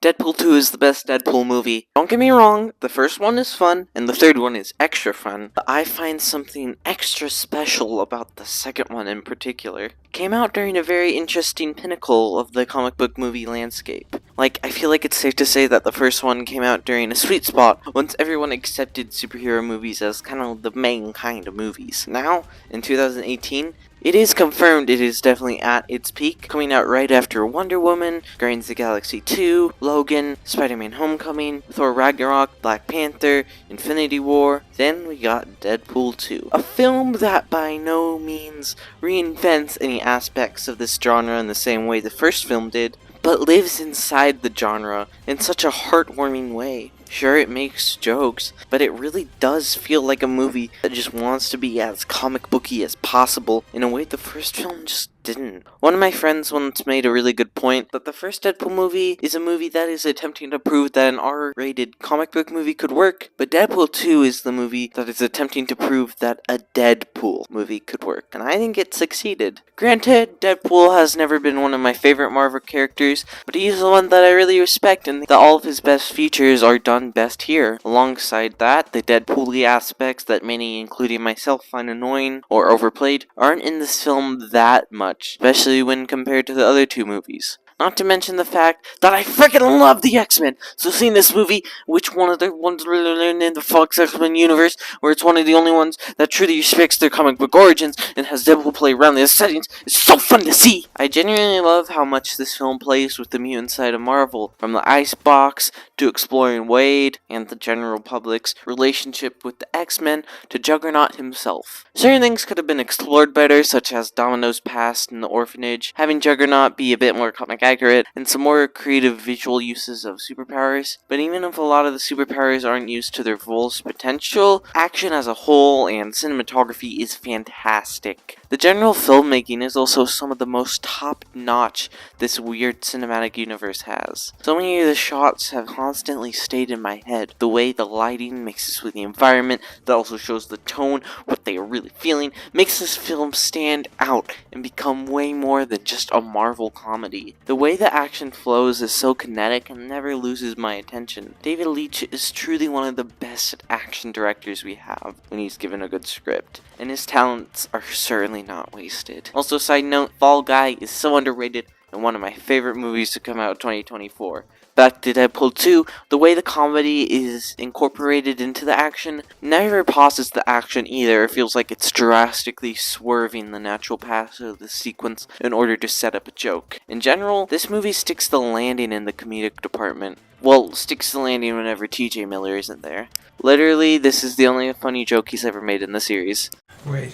Deadpool 2 is the best Deadpool movie. Don't get me wrong, the first one is fun, and the third one is extra fun, but I find something extra special about the second one in particular. It came out during a very interesting pinnacle of the comic book movie landscape. I feel like it's safe to say that the first one came out during a sweet spot once everyone accepted superhero movies as kind of the main kind of movies. Now, in 2018, it is confirmed it is definitely at its peak, coming out right after Wonder Woman, Guardians of the Galaxy 2, Logan, Spider-Man Homecoming, Thor Ragnarok, Black Panther, Infinity War, then we got Deadpool 2. A film that by no means reinvents any aspects of this genre in the same way the first film did, but lives inside the genre in such a heartwarming way. Sure, it makes jokes, but it really does feel like a movie that just wants to be as comic booky as possible in a way the first film just didn't. One of my friends once made a really good point that the first Deadpool movie is a movie that is attempting to prove that an R-rated comic book movie could work, but Deadpool 2 is the movie that is attempting to prove that a Deadpool movie could work, and I think it succeeded. Granted, Deadpool has never been one of my favorite Marvel characters, but he's the one that I really respect, and that all of his best features are done best here. Alongside that, the Deadpool-y aspects that many, including myself, find annoying or overplayed aren't in this film that much, especially when compared to the other two movies. Not to mention the fact that I freaking love the X-Men. So seeing this movie, which one of the ones in the Fox X-Men universe, where it's one of the only ones that truly respects their comic book origins and has Deadpool play around the settings, is so fun to see. I genuinely love how much this film plays with the mutant side of Marvel, from the Icebox to exploring Wade and the general public's relationship with the X-Men to Juggernaut himself. Certain things could have been explored better, such as Domino's past in the orphanage, having Juggernaut be a bit more comic accurate, and some more creative visual uses of superpowers. But even if a lot of the superpowers aren't used to their fullest potential, action as a whole and cinematography is fantastic. The general filmmaking is also some of the most top-notch this weird cinematic universe has. So many of the shots have constantly stayed in my head. The way the lighting mixes with the environment, that also shows the tone, what they are really feeling, makes this film stand out and become way more than just a Marvel comedy. The way the action flows is so kinetic and never loses my attention. David Leitch is truly one of the best action directors we have when he's given a good script, and his talents are certainly not wasted. Also, side note, Fall Guy is so underrated and one of my favorite movies to come out in 2024. Back to Deadpool 2, the way the comedy is incorporated into the action never pauses the action either. It feels like it's drastically swerving the natural path of the sequence in order to set up a joke. In general, this movie sticks the landing in the comedic department. Well, sticks the landing whenever TJ Miller isn't there. Literally, this is the only funny joke he's ever made in the series. Wait.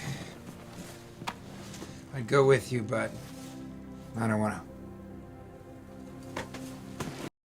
I'd go with you, but I don't want to.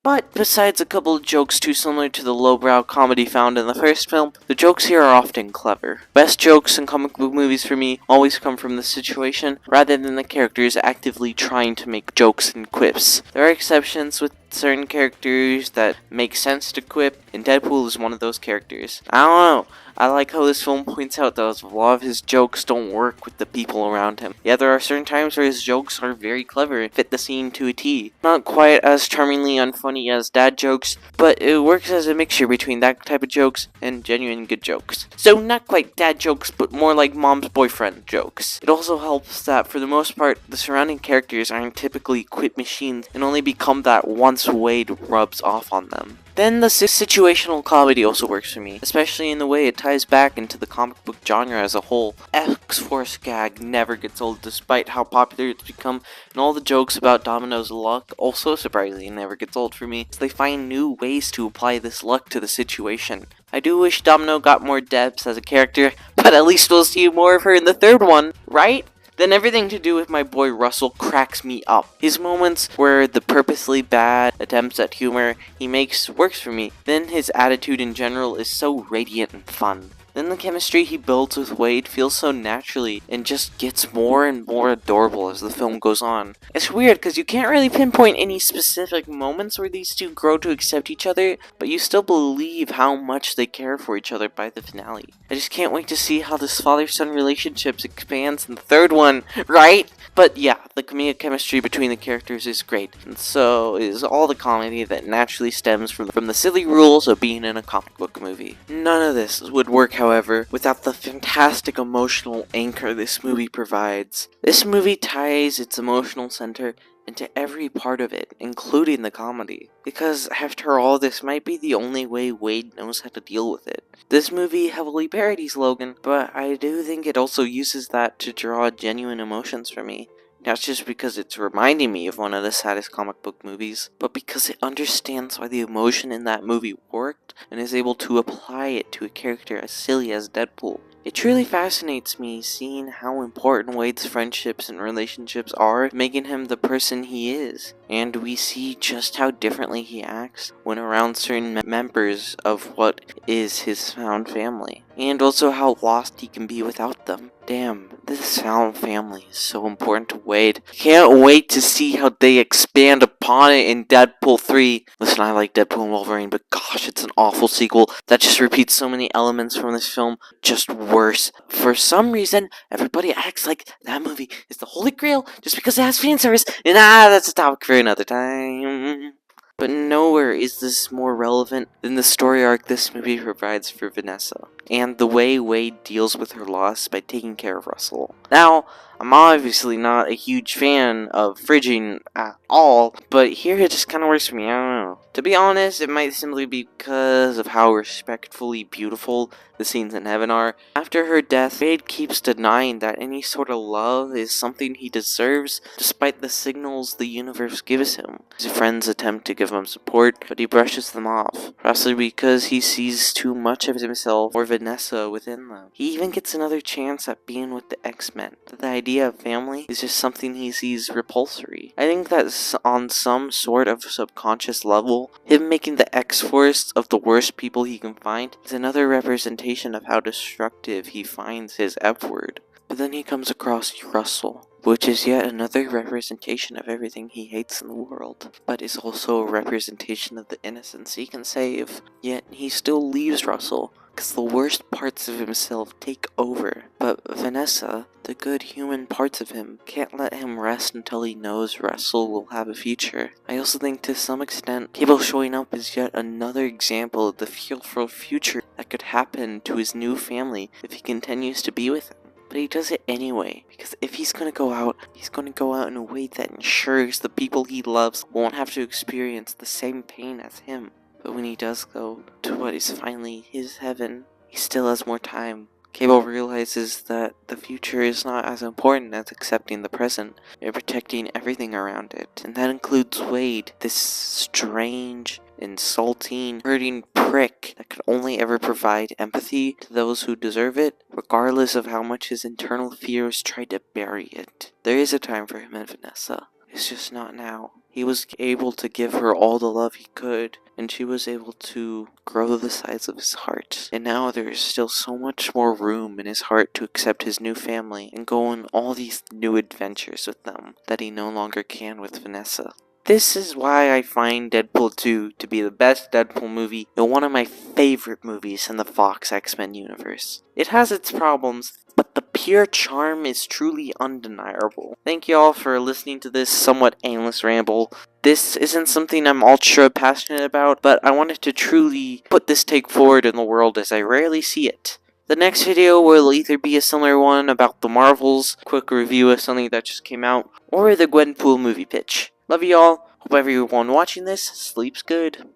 But besides a couple of jokes too similar to the lowbrow comedy found in the first film, the jokes here are often clever. Best jokes in comic book movies for me always come from the situation, rather than the characters actively trying to make jokes and quips. There are exceptions with certain characters that make sense to quip, and Deadpool is one of those characters. I don't know. I like how this film points out that a lot of his jokes don't work with the people around him. Yeah, there are certain times where his jokes are very clever and fit the scene to a T. Not quite as charmingly unfunny as dad jokes, but it works as a mixture between that type of jokes and genuine good jokes. So not quite dad jokes, but more like mom's boyfriend jokes. It also helps that for the most part, the surrounding characters aren't typically quip machines and only become that once Wade rubs off on them. Then the situational comedy also works for me, especially in the way it ties back into the comic book genre as a whole. X-Force gag never gets old despite how popular it's become, and all the jokes about Domino's luck also surprisingly never gets old for me, as they find new ways to apply this luck to the situation. I do wish Domino got more depth as a character, but at least we'll see more of her in the third one, right? Then everything to do with my boy Russell cracks me up. His moments where the purposely bad attempts at humor he makes works for me. Then his attitude in general is so radiant and fun. Then the chemistry he builds with Wade feels so naturally and just gets more and more adorable as the film goes on. It's weird because you can't really pinpoint any specific moments where these two grow to accept each other, but you still believe how much they care for each other by the finale. I just can't wait to see how this father-son relationship expands in the third one, right? But yeah, the The comedic chemistry between the characters is great, and so is all the comedy that naturally stems from the silly rules of being in a comic book movie. None of this would work, however, without the fantastic emotional anchor this movie provides. This movie ties its emotional center into every part of it, including the comedy. Because, after all, this might be the only way Wade knows how to deal with it. This movie heavily parodies Logan, but I do think it also uses that to draw genuine emotions from me. Not just because it's reminding me of one of the saddest comic book movies, but because it understands why the emotion in that movie worked and is able to apply it to a character as silly as Deadpool. It truly fascinates me seeing how important Wade's friendships and relationships are, making him the person he is. And we see just how differently he acts when around certain members of what is his found family. And also how lost he can be without them. Damn, this found family is so important to Wade. Can't wait to see how they expand upon it in Deadpool 3. Listen, I like Deadpool and Wolverine, but gosh, it's an awful sequel that just repeats so many elements from this film, just worse. For some reason, everybody acts like that movie is the holy grail just because it has fan service, and that's a topic for another time. But nowhere is this more relevant than the story arc this movie provides for Vanessa, and the way Wade deals with her loss by taking care of Russell. Now, I'm obviously not a huge fan of fridging at all, but here it just kind of works for me, I don't know. To be honest, it might simply be because of how respectfully beautiful the scenes in heaven are. After her death, Wade keeps denying that any sort of love is something he deserves, despite the signals the universe gives him. His friends attempt to give him support, but he brushes them off, possibly because he sees too much of himself or Vanessa within them. He even gets another chance at being with the X-Men. The idea of family is just something he sees repulsory. I think that on some sort of subconscious level, him making the X-Force of the worst people he can find is another representation of how destructive he finds his F-word. But then he comes across Russell, which is yet another representation of everything he hates in the world, but is also a representation of the innocence he can save. Yet he still leaves Russell, because the worst parts of himself take over. But Vanessa, the good human parts of him, can't let him rest until he knows Russell will have a future. I also think to some extent, Cable showing up is yet another example of the fearful future that could happen to his new family if he continues to be with him. But he does it anyway, because if he's gonna go out, he's gonna go out in a way that ensures the people he loves won't have to experience the same pain as him. But when he does go to what is finally his heaven, he still has more time. Cable realizes that the future is not as important as accepting the present and protecting everything around it. And that includes Wade, this strange, insulting, hurting prick that could only ever provide empathy to those who deserve it, regardless of how much his internal fears try to bury it. There is a time for him and Vanessa. It's just not now. He was able to give her all the love he could, and she was able to grow the size of his heart. And now there is still so much more room in his heart to accept his new family and go on all these new adventures with them that he no longer can with Vanessa. This is why I find Deadpool 2 to be the best Deadpool movie and one of my favorite movies in the Fox X-Men universe. It has its problems, but the pure charm is truly undeniable. Thank you all for listening to this somewhat aimless ramble. This isn't something I'm ultra passionate about, but I wanted to truly put this take forward in the world as I rarely see it. The next video will either be a similar one about the Marvels, quick review of something that just came out, or the Gwenpool movie pitch. Love you all. Hope everyone watching this sleeps good.